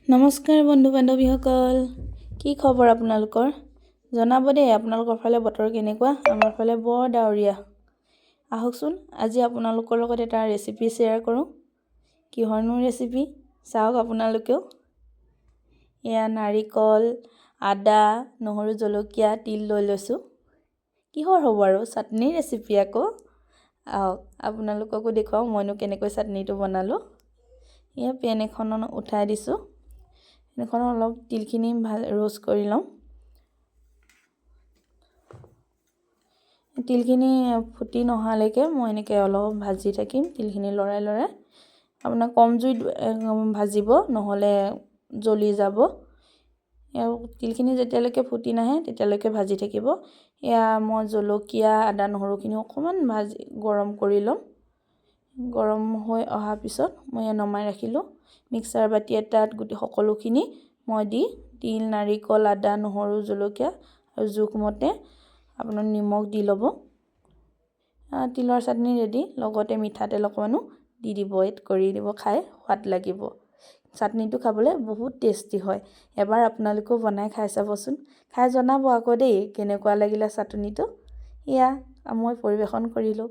নমস্কাৰ বন্ধু বান্ধৱীসকল, কি খবৰ আপোনালোকৰ? জনাব দেই আপোনালোকৰ ফালে বতৰ কেনেকুৱা? আমাৰ ফালে বৰ ডাৱৰীয়া। আহকচোন আজি আপোনালোকৰ লগত এটা ৰেচিপি শ্বেয়াৰ কৰোঁ। কিহৰনো ৰেচিপি চাওক আপোনালোকেও। এয়া নাৰিকল, আদা, নহৰু, জলকীয়া, তিল লৈ লৈছোঁ। কিহৰ হ'ব আৰু চাটনিৰ ৰেচিপি আকৌ। আহক আপোনালোককো দেখুৱাওঁ মইনো কেনেকৈ চাটনিটো বনালোঁ। এয়া পেন এখন উঠাই দিছোঁ। এখন অলপ তিলখিনি ৰোষ্ট কৰি লওঁ। তিলখিনি ফুটি নহালৈকে মই এনেকৈ অলপ ভাজি থাকিম। তিলখিনি লৰাই লৰাই আপোনাৰ কম জুইত ভাজিব, নহ'লে জ্বলি যাব। তিলখিনি যেতিয়ালৈকে ফুটি নাহে তেতিয়ালৈকে ভাজি থাকিব। এয়া মই জলকীয়া, আদা, নহৰুখিনি অকণমান গৰম কৰি ল'ম। গৰম হৈ অহাৰ পিছত মই নমাই ৰাখিলোঁ। মিক্সাৰ বাতি এটাত সকলোখিনি মই দি তিল, নাৰিকল, আদা, নহৰু, জলকীয়া আৰু জোখমতে আপোনাৰ নিমখ দি ল'ব। তিলৰ চাটনি ৰেডি। লগতে মিঠাতেল অকণমানো দি দিব, এড কৰি দিব, খাই সোৱাদ লাগিব। চাটনিটো খাবলৈ বহুত টেষ্টি হয়। এবাৰ আপোনালোকেও বনাই খাই চাবচোন। খাই জনাব আকৌ দেই কেনেকুৱা লাগিলে চাটনিটো। এয়া মই পৰিৱেশন কৰিলোঁ।